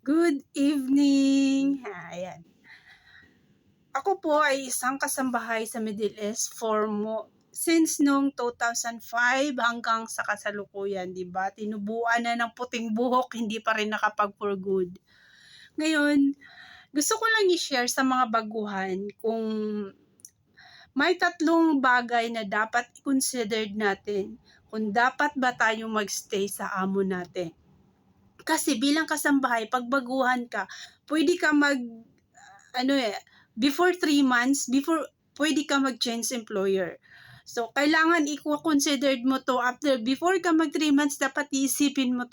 Good evening! Ayan. Ako po ay isang kasambahay sa Middle East since noong 2005 hanggang sa kasalukuyan, di ba? Tinubuan na ng puting buhok, hindi pa rin nakapag-for good. Ngayon, gusto ko lang i-share sa mga baguhan kung may tatlong bagay na dapat i-consider natin kung dapat ba tayong magstay sa amo natin. Kasi bilang kasambahay, pag baguhan ka, pwede ka before 3 months, pwede ka mag-change employer. So, kailangan i-consider mo to before ka mag 3 months, dapat iisipin mo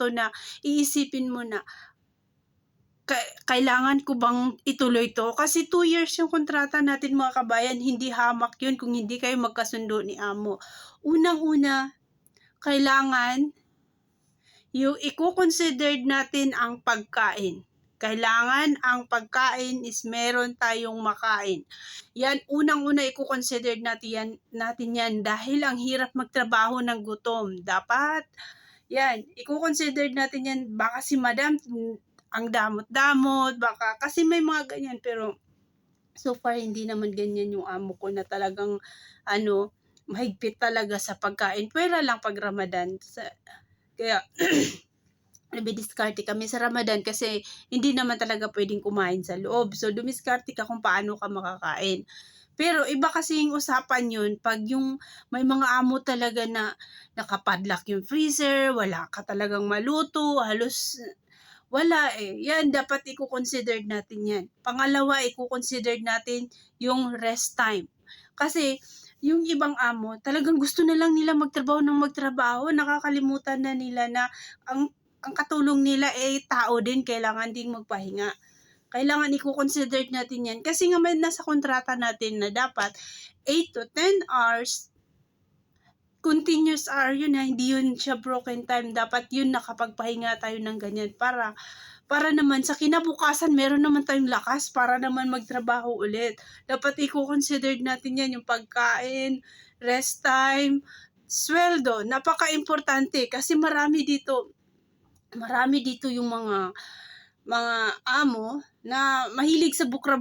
na, kailangan ko bang ituloy to? Kasi 2 years yung kontrata natin mga kabayan, hindi hamak yun kung hindi kayo magkasundo ni amo. Unang-una, kailangan yung i-consider natin ang pagkain. Kailangan ang pagkain is meron tayong makain. Yan, unang-una i-consider natin yan dahil ang hirap magtrabaho ng gutom. Dapat, yan, i-consider natin yan. Baka si madam, ang damot-damot, baka, kasi may mga ganyan, pero so far hindi naman ganyan yung amo ko na talagang, mahigpit talaga sa pagkain. Pwera lang pag Ramadan. Kaya, diskarte kami sa Ramadan kasi hindi naman talaga pwedeng kumain sa loob. So, dumiskarte ka kung paano ka makakain. Pero iba kasi yung usapan yun pag yung may mga amo talaga na nakapadlock yung freezer, wala ka talagang maluto, halos wala eh. Yan, dapat i-consider natin yan. Pangalawa, i-consider natin yung rest time. Kasi yung ibang amo, talagang gusto na lang nila magtrabaho, nakakalimutan na nila na ang katulong nila tao din, kailangan ding magpahinga. Kailangan i-consider natin yan. Kasi nga may nasa kontrata natin na dapat 8 to 10 hours, continuous hour yun hindi yun siya broken time. Dapat yun nakapagpahinga tayo ng ganyan para naman sa kinabukasan meron naman tayong lakas para naman magtrabaho ulit. Dapat i-consider natin yan, yung pagkain, rest time, sweldo. Napaka-importante kasi marami dito yung mga amo na mahilig sa bukra,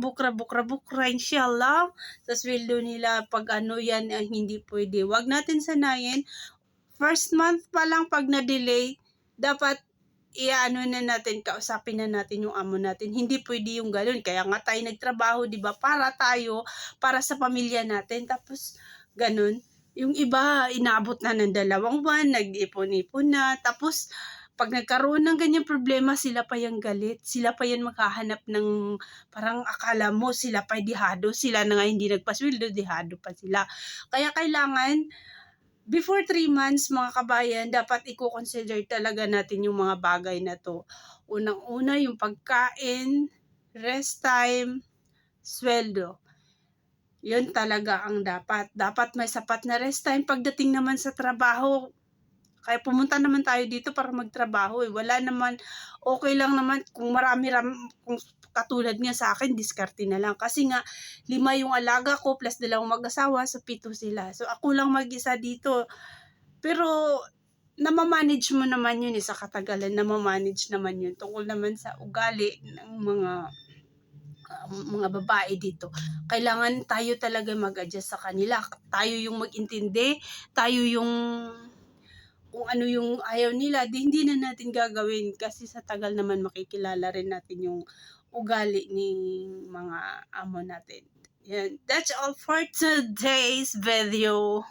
inshallah. Sa sweldo nila, pag yan ay hindi pwede. Wag natin sanayin. First month pa lang pag na-delay, dapat kausapin na natin yung amo natin. Hindi pwede yung gano'n. Kaya nga tayo nagtrabaho, di ba? Para para sa pamilya natin. Tapos, gano'n. Yung iba, inabot na ng 2 buwan, nag-ipon-ipon na. Tapos, pag nagkaroon ng ganyang problema, sila pa yung galit. Sila pa yan makahanap ng, parang akala mo, sila pa dihado. Sila na nga hindi nagpasweldo, dihado pa sila. Kaya kailangan, before 3 months, mga kabayan, dapat i-consider talaga natin yung mga bagay na to. Unang-una, yung pagkain, rest time, sweldo. Yun talaga ang dapat. Dapat may sapat na rest time. Pagdating naman sa trabaho, kaya pumunta naman tayo dito para magtrabaho eh. Wala naman, okay lang naman kung kung katulad nga sa akin, diskarte na lang. Kasi nga, 5 yung alaga ko, plus 2 mag-asawa, so 7 sila. So ako lang mag-isa dito. Pero, namamanage mo naman yun sa katagalan, namamanage naman yun. Tungkol naman sa ugali ng mga babae dito. Kailangan tayo talaga mag-adjust sa kanila. Tayo yung mag-intindi, tayo yung kung ano yung ayaw nila, hindi na natin gagawin kasi sa tagal naman makikilala rin natin yung ugali ng mga amo natin. Yan. That's all for today's video.